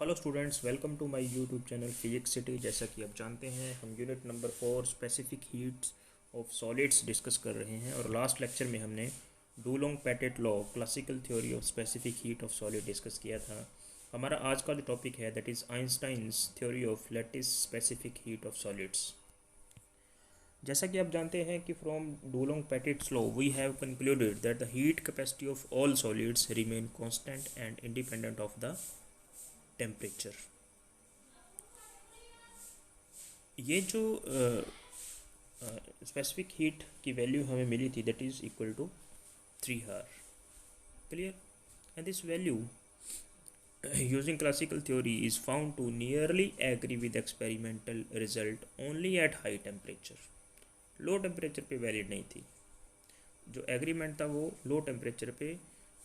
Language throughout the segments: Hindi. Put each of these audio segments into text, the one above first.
Hello students, welcome to my YouTube channel Physics City. जैसा कि आप जानते हैं, हम unit number 4 specific heats of solids discuss कर रहे हैं और लास्ट लेक्चर में हमने Dulong Petit law classical theory of specific heat of solid discuss किया था। हमारा आज का जो टॉपिक है that is Einstein's theory of lattice specific heat of solids. जैसा कि आप जानते हैं कि from Dulong Petit's law we have concluded that the heat capacity of all solids remain constant and independent of the temperature. ये जो स्पेसिफिक हीट की वैल्यू हमें मिली थी that is equal to 3R। Clear? And this value using classical theory is found to nearly agree with experimental result only at high temperature। Low temperature पे वैलिड नहीं थी। जो एग्रीमेंट था वो लो टेम्परेचर पे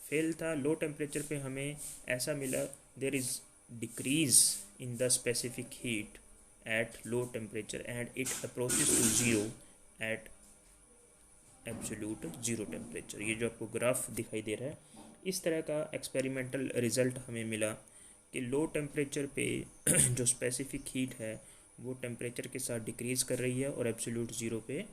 फेल था। लो टेम्परेचर पे हमें ऐसा मिला there is decrease in the specific heat at low temperature and it approaches to zero at absolute zero temperature। ये जो आपको ग्राफ दिखाई दे रहा है, इस तरह का एक्सपेरिमेंटल रिजल्ट हमें मिला कि लो टेम्परेचर पे जो स्पेसिफिक हीट है वो टेम्परेचर के साथ डिक्रीज़ कर रही है और एब्सोल्यूट ज़ीरो पे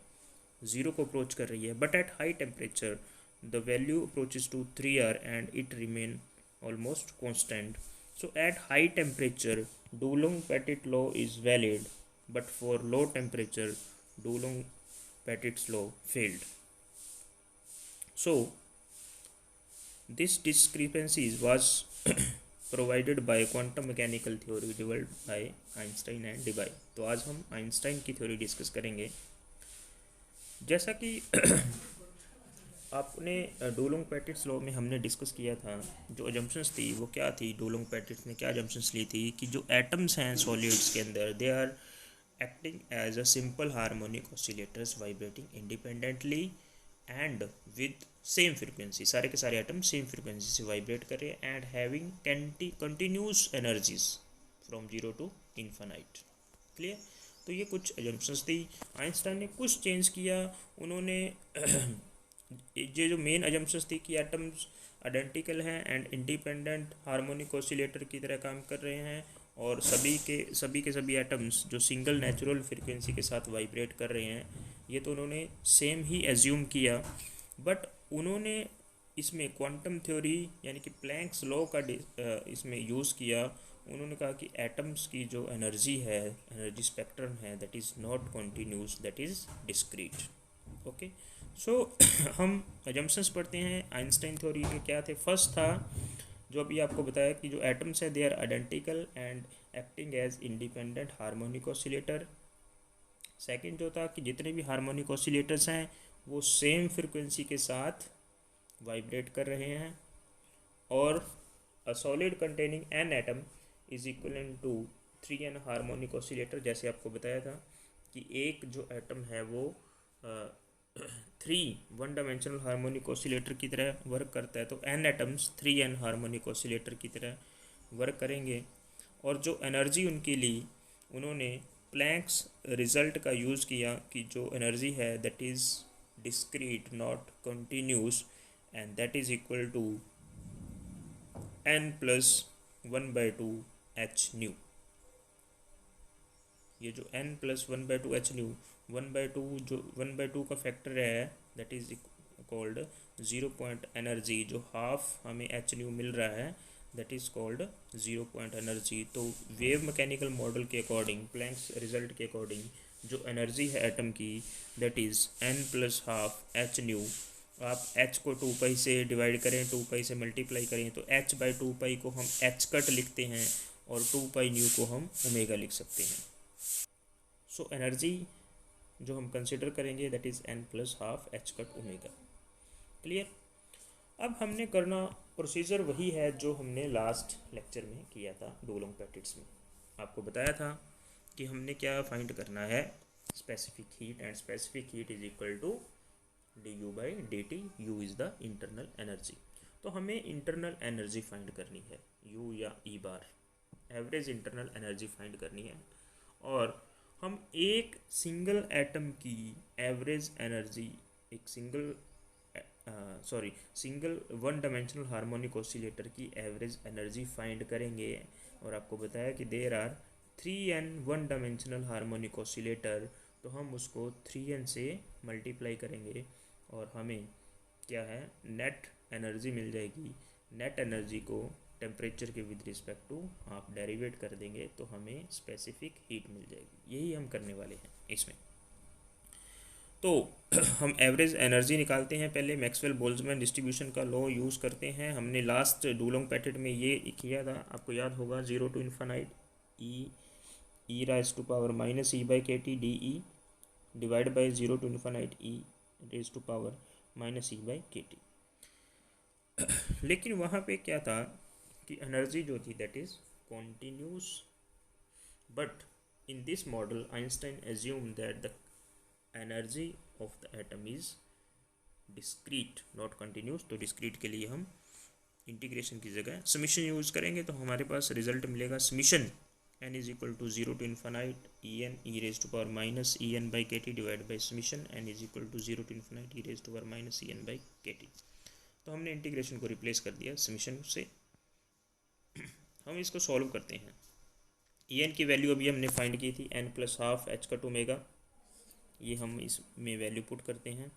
ज़ीरो को अप्रोच कर रही है। But at high temperature the value approaches to 3R and it remain almost constant. So at high temperature, Dulong-Pettit law is valid, but for low temperature, Dulong-Pettit's law failed. So this discrepancy was provided by quantum mechanical theory developed by Einstein and Debye। तो आज हम आइंस्टाइन की थ्योरी डिस्कस करेंगे। जैसा कि आपने डुलोंग पेटिट्स लॉ में हमने डिस्कस किया था, जो अजम्पशंस थी वो क्या थी। डुलोंग पेटिट्स ने क्या अजम्पशंस ली थी कि जो एटम्स हैं सॉलिड्स के अंदर they are acting as a simple harmonic oscillators vibrating independently and with same frequency. सारे के सारे एटम सेम फ्रिक्वेंसी से वाइब्रेट कर रहे हैं and having continuous energies from zero to infinite. Clear? तो ये कुछ एजम्पशंस थी। आइंस्टाइन ने कुछ चेंज किया। उन्होंने ये जो मेन अजम्पशंस थी कि एटम्स आइडेंटिकल हैं एंड इंडिपेंडेंट हार्मोनिक ऑसिलेटर की तरह काम कर रहे हैं और सभी के सभी एटम्स जो सिंगल नेचुरल फ्रीक्वेंसी के साथ वाइब्रेट कर रहे हैं, ये तो उन्होंने सेम ही एज्यूम किया। बट उन्होंने इसमें क्वांटम थ्योरी यानी कि प्लैंक्स लॉ का इसमें यूज़ किया। उन्होंने कहा कि एटम्स की जो एनर्जी है, एनर्जी स्पेक्ट्रम है, that is not continuous, that is discrete. Okay, so हम अजम्पशंस पढ़ते हैं आइंस्टाइन थ्योरी के क्या थे। फर्स्ट था जो अभी आपको बताया कि जो एटम्स है they are identical and acting as independent harmonic oscillator. Second जो था कि जितने भी हार्मोनिक ऑसिलेटर्स हैं वो सेम फ्रिक्वेंसी के साथ वाइब्रेट कर रहे हैं और a solid containing N atom is equivalent to 3n harmonic oscillator. जैसे आपको बताया था कि एक जो एटम है वो 3 वन डायमेंशनल हार्मोनिक ऑसिलेटर की तरह वर्क करता है, तो n atoms 3n harmonic oscillator की तरह वर्क करेंगे। और जो एनर्जी उनके लिए उन्होंने प्लैंक्स रिजल्ट का यूज़ किया कि जो एनर्जी है that is discrete not continuous and that is equal to n plus 1/2 h nu. ये जो n प्लस 1/2 h न्यू, 1/2 जो 1/2 का फैक्टर है that is called zero point energy. जो हाफ हमें h न्यू मिल रहा है that is called zero point energy. तो वेव मैकेनिकल मॉडल के अकॉर्डिंग, प्लैंक्स रिजल्ट के अकॉर्डिंग, जो एनर्जी है एटम की that is n plus half h new. आप h को 2π से डिवाइड करें, 2π से मल्टीप्लाई करें तो h/2π को हम h कट लिखते हैं और 2π न्यू को हम ओमेगा लिख सकते हैं। सो एनर्जी जो हम कंसिडर करेंगे that is n plus half h cut omega. Clear? अब हमने करना प्रोसीजर वही है जो हमने लास्ट लेक्चर में किया था डुलोंग पेटिट्स में। आपको बताया था कि हमने क्या फाइंड करना है, specific heat, and specific heat is equal to du/dt। u is the internal energy. तो हमें इंटरनल एनर्जी फाइंड करनी है, u या E bar, average internal energy find करनी है। और हम एक सिंगल एटम की एवरेज एनर्जी, एक single one dimensional harmonic oscillator की एवरेज एनर्जी फाइंड करेंगे और आपको बताया कि there are 3n one dimensional harmonic oscillator, तो हम उसको 3n से मल्टीप्लाई करेंगे और हमें क्या है, नेट एनर्जी मिल जाएगी। नेट एनर्जी को टेम्परेचर के विद रिस्पेक्ट टू आप डेरिवेट कर देंगे तो हमें स्पेसिफिक हीट मिल जाएगी। यही हम करने वाले हैं इसमें। तो हम एवरेज एनर्जी निकालते हैं। पहले मैक्सवेल बोल्ट्जमैन डिस्ट्रीब्यूशन का लॉ यूज़ करते हैं। हमने लास्ट डुलोंग पैकेट में ये किया था, आपको याद होगा, 0 to infinite e raise to power minus e by k T d e divide by 0 to infinite e raise to power minus e by k T. लेकिन वहाँ पे क्या था कि एनर्जी जो थी that is continuous, but in this model Einstein assume that the energy of the atom is discrete not continuous. तो डिस्क्रीट के लिए हम इंटीग्रेशन की जगह समीशन यूज़ करेंगे, तो हमारे पास रिजल्ट मिलेगा summation n is equal to 0 to infinite e n e raise to power minus e n by k T divide by summation n is equal to 0 to infinite e raise to power minus e n by k T. तो हमने इंटीग्रेशन को रिप्लेस कर दिया समीशन से। हम इसको सॉल्व करते हैं। ई एन की वैल्यू अभी हमने फाइंड की थी n प्लस हाफ एच का 2 मेगा, ये हम इसमें वैल्यू पुट करते हैं।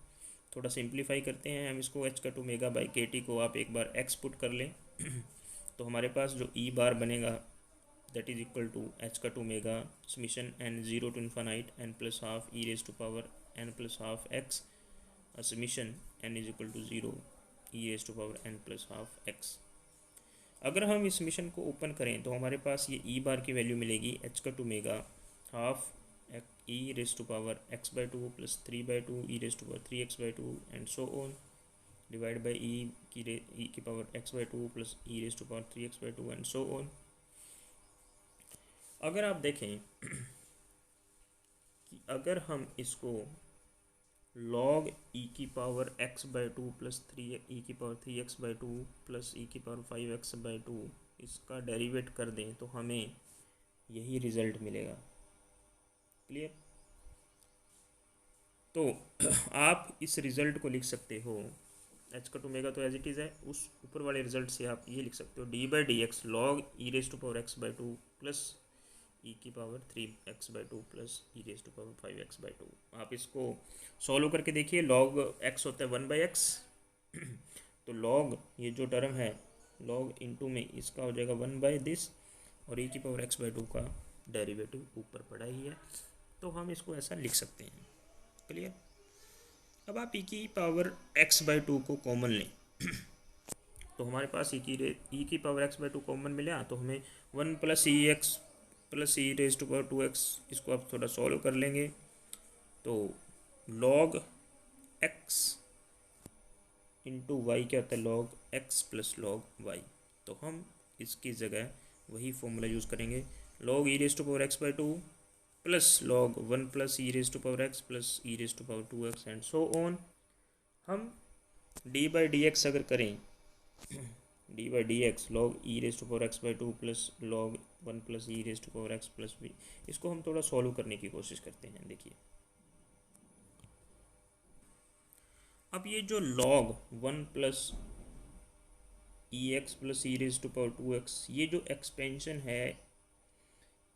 थोड़ा सिंप्लीफाई करते हैं हम इसको, h का 2 मेगा बाई के टी को आप एक बार x पुट कर लें तो हमारे पास जो ई बार बनेगा that is equal to h का 2 omega summation n 0 to infinite n plus half e raise to power n plus half x summation n is equal to 0 e raise to power n plus half x। अगर हम इस समीशन को ओपन करें तो हमारे पास ये ई बार की वैल्यू मिलेगी h का 2 mega half e raise to power x by 2 plus 3 by 2 e raise to power 3x by 2 and so on divide by e की power x by 2 plus e raise to power 3x by 2 and so on. अगर आप देखें कि अगर हम इसको log e की पावर x बाई 2 प्लस 3 ई की power 3x by 2 plus e की पावर 5x बाई 2 इसका डेरिवेट कर दें तो हमें यही रिज़ल्ट मिलेगा। क्लियर? तो आप इस रिज़ल्ट को लिख सकते हो, h का 2 मेगा तो एज इट इज़ है, उस ऊपर वाले रिजल्ट से आप ये लिख सकते हो d by d x log e raise to power x by 2 plus e की power 3x by 2 plus e raise to power 5x by 2। आप इसको सॉल्व करके देखिए, लॉग x होता है 1 बाई एक्स तो लॉग ये जो टर्म है लॉग इनटू में इसका हो जाएगा 1 बाई दिस और ई की पावर x बाई 2 का डेरिवेटिव ऊपर पड़ा ही है, तो हम इसको ऐसा लिख सकते हैं। क्लियर? अब आप ई की पावर x बाई 2 को कॉमन लें तो हमारे पास ई की पावर x बाई 2 कॉमन मिला, तो हमें 1 plus e x plus e raise to power 2x, इसको आप थोड़ा सॉल्व कर लेंगे तो log x इंटू वाई क्या होता है, log x plus log y। तो हम इसकी जगह वही फॉर्मूला यूज़ करेंगे, log e raise to power x by 2 plus log 1 plus e raise to power x plus e raise to power 2x and so on. हम डी बाई डी एक्स अगर करें d by d x log e raise to power x by 2 plus log 1 plus e raise to power x plus B, इसको हम थोड़ा सॉल्व करने की कोशिश करते हैं। देखिए अब ये जो log 1 plus e x plus e raise to power 2x, ये जो एक्सपेंशन है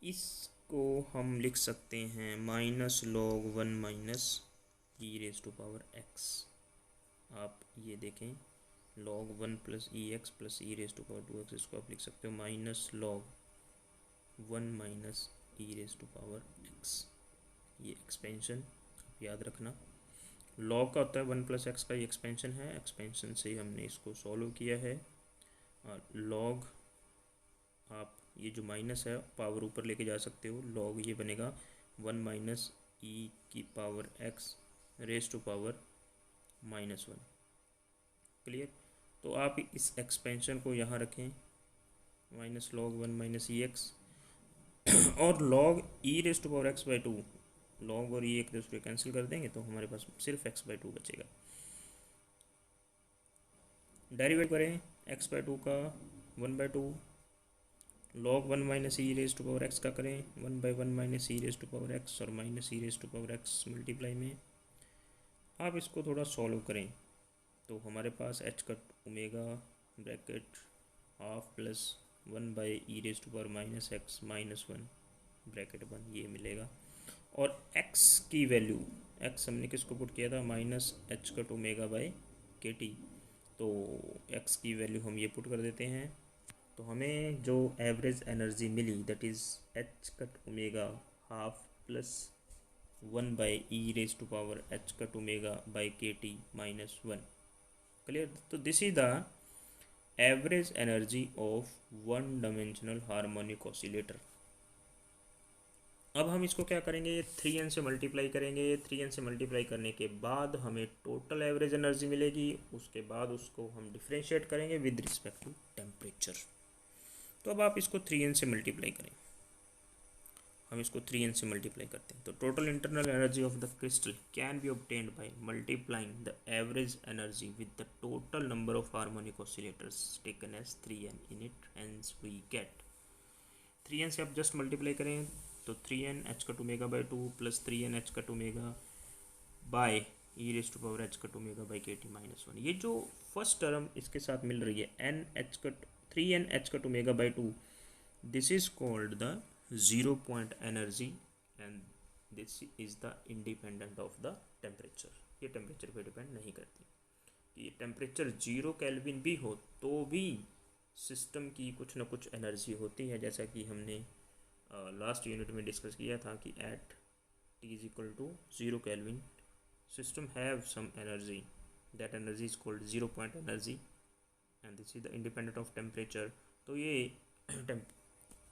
इसको हम लिख सकते हैं minus log 1 minus e raise to power x. आप ये देखें log 1 plus e x plus e raise to power 2x, इसको आप लिख सकते हो minus log 1 minus e raise to power x। ये एक्सपेंशन याद रखना, log का होता है 1 प्लस एक्स का, ये एक्सपेंशन है, एक्सपेंशन से हमने इसको सॉल्व किया है। और log आप ये जो माइनस है पावर ऊपर लेके जा सकते हो, log ये बनेगा 1 माइनस ई की power x raise to power -1। Clear? तो आप इस एक्सपेंशन को यहाँ रखें minus log 1 minus e x और log e raise to power x by 2, log और ई एक दूसरे कैंसिल कर देंगे तो हमारे पास सिर्फ x बाई 2 बचेगा। डेरिवेट करें x बाई 2 का 1 by 2, log 1 minus e raise to power x का करें 1 by 1 minus e raise to power x और minus e raise to power x multiply में आप इसको थोड़ा सॉल्व करें तो हमारे पास h का omega bracket half plus 1/e⁻⁻x-1 bracket 1 ये मिलेगा। और x की वैल्यू, x हमने किसको पुट किया था, -h⁻⁻/kT, तो x की वैल्यू हम ये पुट कर देते हैं। तो हमें जो एवरेज एनर्जी मिली that is h⁻½ plus 1/e⁻⁻ h⁻⁻kT-1। Clear? तो this is the average energy of one dimensional harmonic oscillator. अब हम इसको क्या करेंगे, 3n से मल्टीप्लाई करेंगे। 3n से मल्टीप्लाई करने के बाद हमें टोटल एवरेज एनर्जी मिलेगी। उसके बाद उसको हम डिफ्रेंशिएट करेंगे विद रिस्पेक्ट टू टेम्परेचर। तो अब आप इसको 3n से मल्टीप्लाई करें। हम इसको 3n से मल्टीप्लाई करते हैं। तो total internal energy of the crystal can be obtained by multiplying the average energy with the total number of harmonic oscillators taken as 3n in it, hence we get 3n से आप जस्ट मल्टीप्लाई करें तो 3n h⁻² plus 3n h⁻⁻/e⁻⁻kT-1। ये जो फर्स्ट टर्म इसके साथ मिल रही है 3n h⁻², this is called the zero point energy and this is the independent of the temperature. ये टेम्परेचर पे डिपेंड नहीं करती। ये टेम्परेचर 0 केल्विन भी हो तो भी सिस्टम की कुछ ना कुछ एनर्जी होती है, जैसा कि हमने लास्ट यूनिट में डिस्कस किया था कि at T=0 kelvin system have some energy, that energy is called zero point energy and this is the independent of temperature. तो ये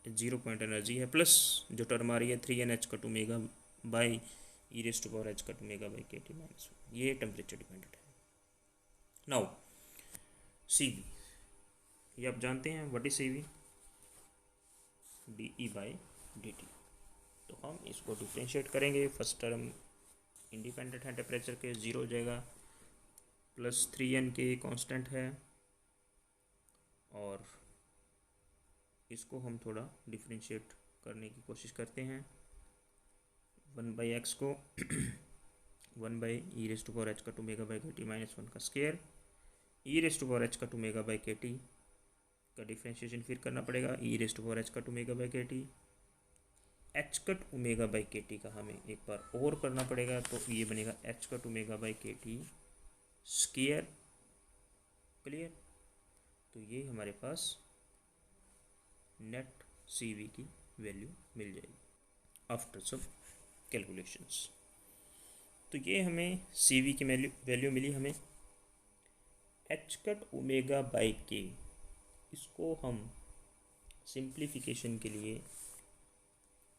ज़ीरो पॉइंट एनर्जी है, प्लस जो टर्म आ रही है 3n h⁻²/e⁻⁻kT-1, ये टेम्परेचर डिपेंडेंट है। नाउ CV, ये आप जानते हैं व्हाट इज CV, dE/dt। तो हम इसको डिफ्रेंशिएट करेंगे। फर्स्ट टर्म इंडिपेंडेंट है टेम्परेचर के, 0 हो जाएगा, प्लस 3n के कांस्टेंट है, और इसको हम थोड़ा डिफ्रेंशिएट करने की कोशिश करते हैं। 1/x को 1/e⁻⁻ht-1 का स्क्वायर, e⁻⁻ht का डिफ्रेंशिएशन फिर करना पड़ेगा, e⁻⁻ht h⁻⁻ का हमें एक बार और करना पड़ेगा, तो ये बनेगा h⁻⁻ स्क्वायर। क्लियर? तो ये हमारे पास नेट CV की वैल्यू मिल जाएगी आफ्टर सम कैलकुलेशंस। तो ये हमें CV की वैल्यू मिली हमें h⁻⁻k। इसको हम सिंप्लीफिकेशन के लिए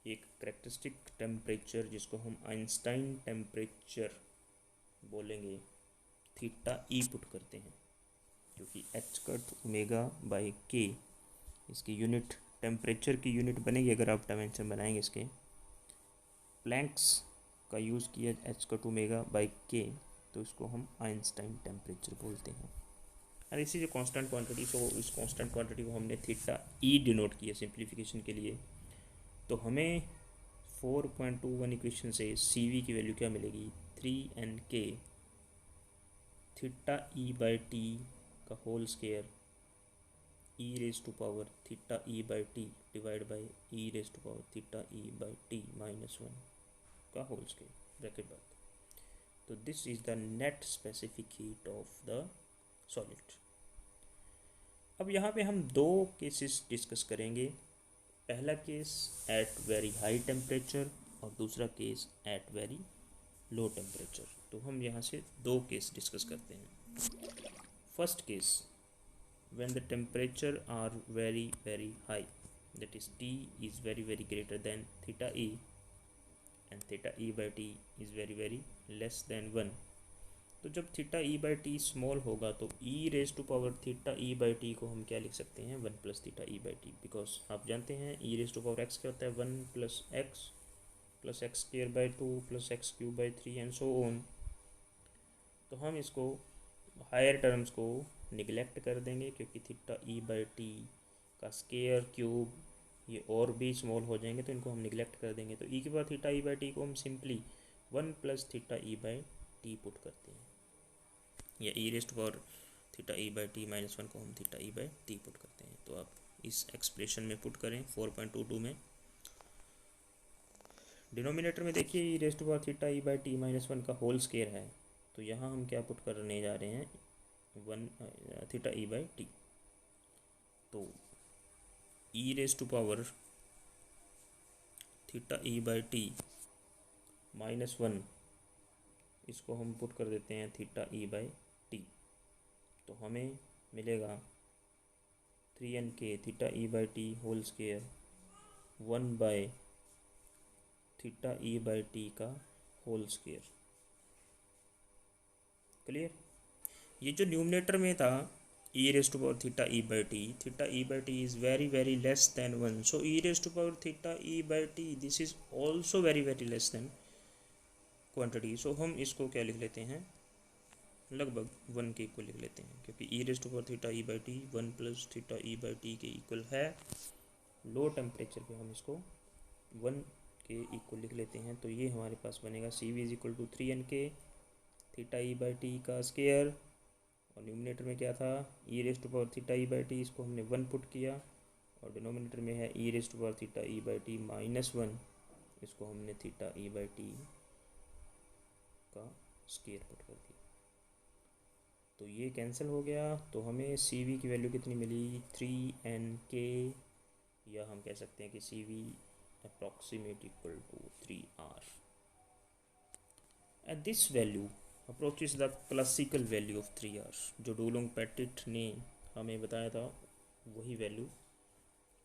एक करेक्टरिस्टिक टेम्परेचर जिसको हम आइंस्टाइन टेम्परेचर बोलेंगे θE पुट करते हैं, क्योंकि h⁻⁻k इसकी यूनिट टेम्परेचर की यूनिट बनेगी अगर आप डायमेंशन बनाएंगे इसके। प्लैंक्स का यूज़ किया h⁻⁻k, तो इसको हम आइंस्टाइन टेम्परेचर बोलते हैं। और इसी जो कांस्टेंट क्वांटिटी, सो इस कांस्टेंट क्वांटिटी को हमने θE डिनोट किया सिंप्लीफिकेशन के लिए। तो हमें 4.21 इक्वेशन से CV की वैल्यू क्या मिलेगी, 3nk θE/t का whole square e⁻θE/t divide by e⁻θE/t-1 का होल स्क्वायर ब्रैकेट बाद। तो this is the net specific heat of the solid. अब यहाँ पे हम दो केसेस डिस्कस करेंगे। पहला case at very high temperature और दूसरा case at very low temperature. तो हम यहाँ से दो केस डिस्कस करते हैं। First case, when the temperature are very very high, that is T is very very greater than θE and θE/t is very very less than 1। तो जब θE/t स्मॉल होगा तो e⁻θE/t को हम क्या लिख सकते हैं, 1 + θE/t, बिकॉज आप जानते हैं e⁻x क्या होता है, 1 + x + x²/2 + x³/3 and so on. तो हम इसको हायर टर्म्स को निगलेक्ट कर देंगे, क्योंकि θE/t का स्क्वायर क्यूब ये और भी स्मॉल हो जाएंगे, तो इनको हम निगलेक्ट कर देंगे। तो e⁻θE/t को हम सिंपली 1 + θE/t पुट करते हैं, या e⁻θE/t-1 को हम θE/t पुट करते हैं। तो आप इस एक्सप्रेशन में पुट करें 4.22 में। डिनोमिनेटर में देखिए e raise to power theta E by T minus one का होल स्क्वायर है, तो यहाँ हम क्या पुट करने जा रहे हैं, one theta E by T. तो e raise to power theta E by T minus one, इसको हम पुट कर देते हैं थीटा ई बाई टी, तो हमें मिलेगा 3n k theta E by T whole square 1 by theta E by T का होल स्क्वायर। क्लियर। ये जो न्यूमरेटर में था e raise to power theta E by T is very very less than 1, so e raise to power theta E by T this is also very very less than quantity, so हम इसको क्या लिख लेते हैं, लगभग 1 के इक्वल लिख लेते हैं, क्योंकि e raise to power theta E by T 1 plus theta E by T के इक्वल है। लो टेम्परेचर पे हम इसको 1 के इक्वल लिख लेते हैं, तो ये हमारे पास बनेगा C V is equal to 3n k theta E by T का स्क्वायर, और न्यूमिनेटर में क्या था e raise to power theta E by T, इसको हमने 1 पुट किया, और डिनोमिनेटर में है e raise to power theta E by T minus 1, इसको हमने थीटा ई बाई टी का स्क्वायर पुट कर दिया, तो ये कैंसिल हो गया। तो हमें सी वी की वैल्यू कितनी मिली, 3n k, या हम कह सकते हैं कि C V approximate equal to 3r। At this value approaches the classical value of 3r, जो डुलोंग पेटिट ने हमें बताया था वही वैल्यू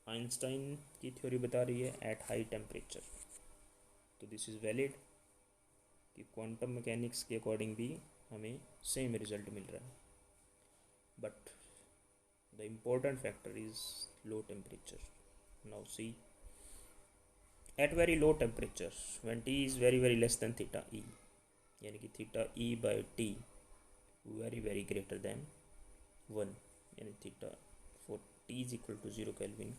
आइंस्टाइन की थ्योरी बता रही है एट हाई टेम्परेचर। तो दिस इज़ वैलिड कि क्वांटम मैकेनिक्स के अकॉर्डिंग भी हमें सेम रिजल्ट मिल रहा है, but the important factor is low temperature. Now see, at very low temperature when T is very very less than theta E, यानी कि theta E by T very very greater than 1, यानी theta for T is equal to 0 kelvin,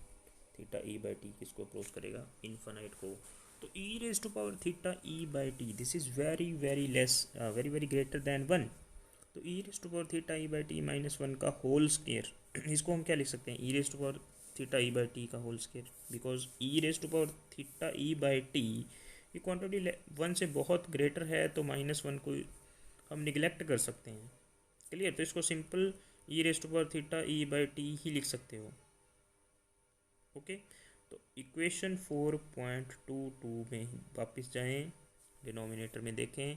theta E by T किसको अप्रोच करेगा, इन्फानाइट को। तो e raise to power theta E by T this is very very less very very greater than 1, तो e raise to power theta E by T minus 1 का होल स्क्वायर, इसको हम क्या लिख सकते हैं, e raise to power theta E by T का whole square, because e raise to power theta E by T ये क्वांटिटी 1 से बहुत ग्रेटर है, तो माइनस 1 को हम निगलेक्ट कर सकते हैं। क्लियर। तो इसको simple e raise to power theta E by T ही लिख सकते हो। ओके, तो इक्वेशन 4.22 में वापस जाएं, डिनोमिनेटर में देखें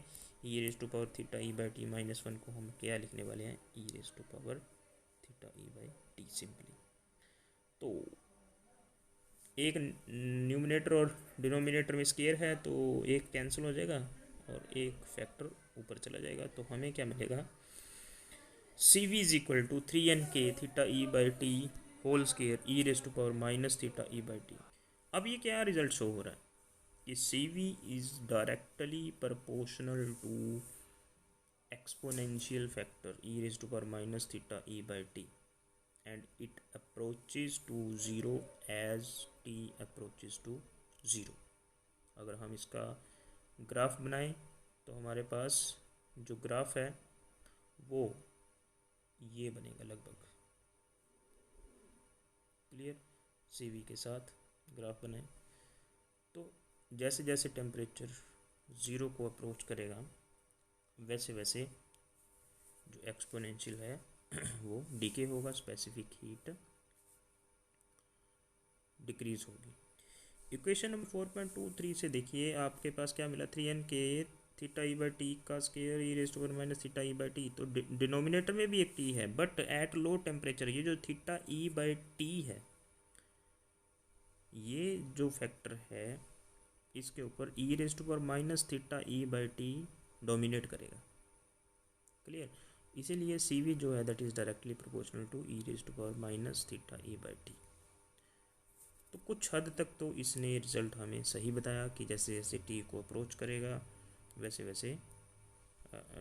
e raise to power theta E by T minus 1 को हम क्या लिखने वाले हैं, e raise to power theta E by T simply. तो एक न्यूमिनेटर और डिनोमिनेटर में स्क्वायर है, तो एक कैंसिल हो जाएगा और एक फैक्टर ऊपर चला जाएगा, तो हमें क्या मिलेगा, C V is equal to 3n k theta E by T whole square e raise to power minus theta E by T. अब ये क्या रिजल्ट शो हो रहा है कि C V is directly proportional to exponential factor e raise to power minus theta E by T, and it approaches to zero as T approaches to zero. अगर हम इसका ग्राफ बनाएं तो हमारे पास जो ग्राफ है वो ये बनेगा लगभग। क्लियर। सी वी के साथ ग्राफ बनाएं तो जैसे जैसे टेम्परेचर ज़ीरो को अप्रोच करेगा वैसे वैसे जो एक्सपोनेंशियल है वो डीके होगा, स्पेसिफिक हीट डिक्रीज होगी। इक्वेशन नंबर 4.23 से देखिए आपके पास क्या मिला, 3n k theta E by T का square e raise to power minus theta E by T. तो डिनोमिनेटर में भी एक टी है, बट एट लो टेम्परेचर ये जो थीटा ई बाई टी है, ये जो फैक्टर है इसके ऊपर e raise to power minus theta E by T dominate करेगा। क्लियर। इसीलिए सी वी जो है that is directly proportional to e raise to power minus theta E by T. तो कुछ हद तक तो इसने रिज़ल्ट हमें सही बताया कि जैसे जैसे टी को अप्रोच करेगा वैसे वैसे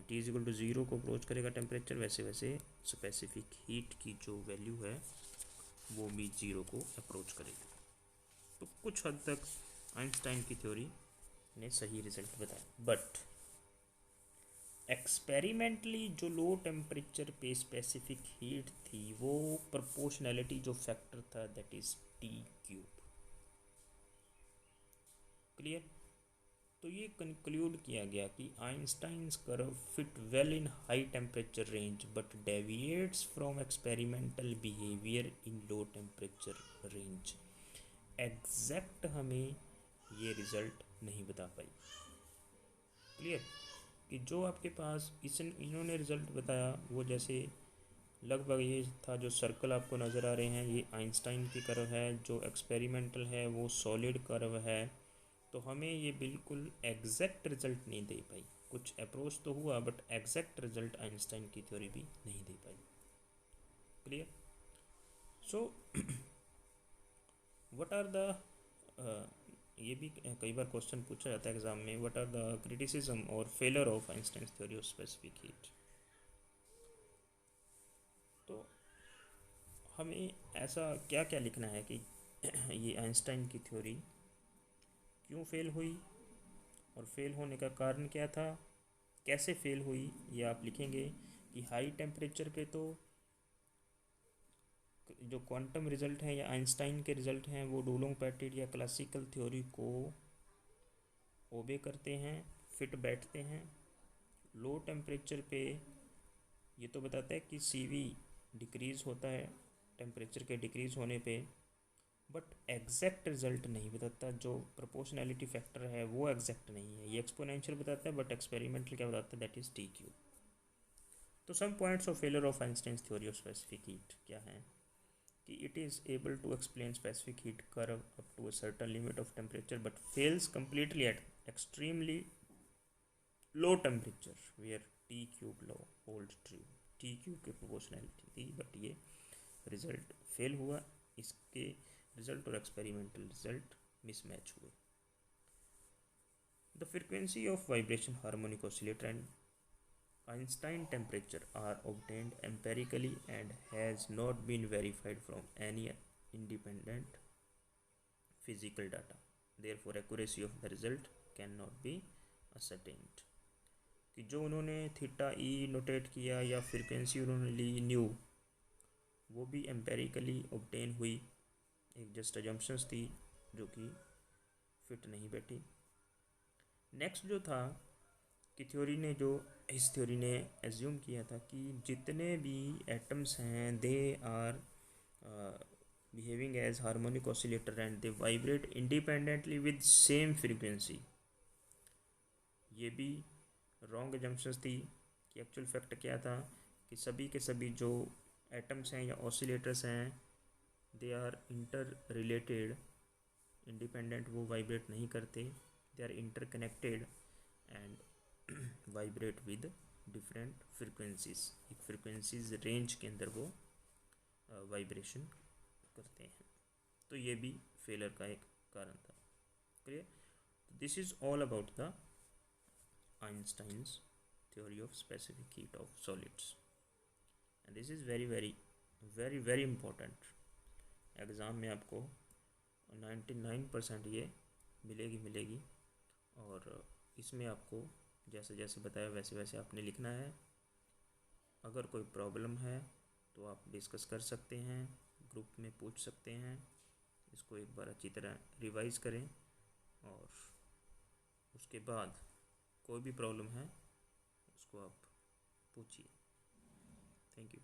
T is equal to zero को अप्रोच करेगा टेम्परेचर, वैसे वैसे स्पेसिफिक हीट की जो वैल्यू है वो भी ज़ीरो को अप्रोच करेगी। तो कुछ हद तक आइंस्टाइन की थ्योरी ने सही रिजल्ट बताया, बट एक्सपेरिमेंटली जो लो टेम्परेचर पे स्पेसिफिक हीट थी वो प्रोपोर्शनैलिटी जो फैक्टर था दैट इज़ T³ क्लियर। तो ये कंक्लूड किया गया कि Einstein's curve fit well in high temperature range but deviates from experimental behaviour in low temperature range. Exact हमें ये रिज़ल्ट नहीं बता पाई। क्लियर कि जो आपके पास इन्होंने रिज़ल्ट बताया वो जैसे लगभग ये था, जो सर्कल आपको नज़र आ रहे हैं ये आइंस्टाइन की कर्व है, जो एक्सपेरिमेंटल है वो सॉलिड कर्व है। तो हमें ये बिल्कुल एग्जैक्ट रिजल्ट नहीं दे पाई, कुछ अप्रोच तो हुआ बट एग्जैक्ट रिजल्ट आइंस्टाइन की थ्योरी भी नहीं दे पाई। Clear. So what are the ये भी कई बार क्वेश्चन पूछा जाता है एग्जाम में, व्हाट आर द क्रिटिसिज्म और failure of Einstein theory of specific heat. तो हमें ऐसा क्या क्या लिखना है कि ये आइंस्टाइन की थ्योरी क्यों फेल हुई और फेल होने का कारण क्या था, कैसे फेल हुई। ये आप लिखेंगे कि हाई टेम्परेचर पे तो जो क्वांटम रिजल्ट हैं या आइंस्टाइन के रिजल्ट हैं वो डुलोंग पेटिट या क्लासिकल थ्योरी को ओबे करते हैं, फिट बैठते हैं। लो टेम्परेचर पे ये तो बताता है कि CV डिक्रीज़ होता है टेम्परेचर के डिक्रीज़ होने पे, बट एग्जैक्ट रिजल्ट नहीं बताता। जो प्रोपोर्शनैलिटी फैक्टर है वो एग्जैक्ट नहीं है, ये एक्सपोनेंशियल बताता है बट एक्सपेरिमेंटल क्या बताता है दैट इज़ T³। तो some points of failure of Einstein's theory of specific heat क्या है कि it is able to explain specific heat curve up to a certain limit of temperature but fails completely at extremely low temperature where T³ law hold true. T³ की प्रोपोर्शनैलिटी थी बट ये रिजल्ट फेल हुआ, इसके रिजल्ट और एक्सपेरिमेंटल रिजल्ट मिसमैच हुए। The frequency of vibration harmonic oscillator and Einstein temperature are obtained empirically and has not been verified from any independent physical data. Therefore, accuracy of the result cannot be ascertained. कि जो उन्होंने थीटा ई नोटेट किया या फ्रीक्वेंसी उन्होंने ली न्यू, वो भी एम्पेरिकली ऑब्टेन हुई, एक जस्ट अजम्पशंस थी जो कि फिट नहीं बैठी। नेक्स्ट जो था कि थ्योरी ने जो इस थ्योरी ने एज्यूम किया था कि जितने भी एटम्स हैं they are behaving as harmonic oscillator and they vibrate independently with same frequency. ये भी रॉन्ग एजम्पशंस थी कि एक्चुअल फैक्ट क्या था कि सभी के सभी जो एटम्स हैं या ऑसिलेटर्स हैं they are interrelated, independent वो वाइब्रेट नहीं करते, they are interconnected and vibrate with different frequencies, एक फ्रीक्वेंसीज रेंज के अंदर वो वाइब्रेशन करते हैं। तो ये भी फेलर का एक कारण था। Clear. This is all about the Einstein's theory of specific heat of solids and this is very very very very important. Exam में आपको 99% ये मिलेगी और इसमें आपको जैसे जैसे बताया वैसे वैसे आपने लिखना है। अगर कोई प्रॉब्लम है तो आप डिस्कस कर सकते हैं, ग्रुप में पूछ सकते हैं। इसको एक बार अच्छी तरह रिवाइज़ करें और उसके बाद कोई भी प्रॉब्लम है उसको आप पूछिए। Thank you.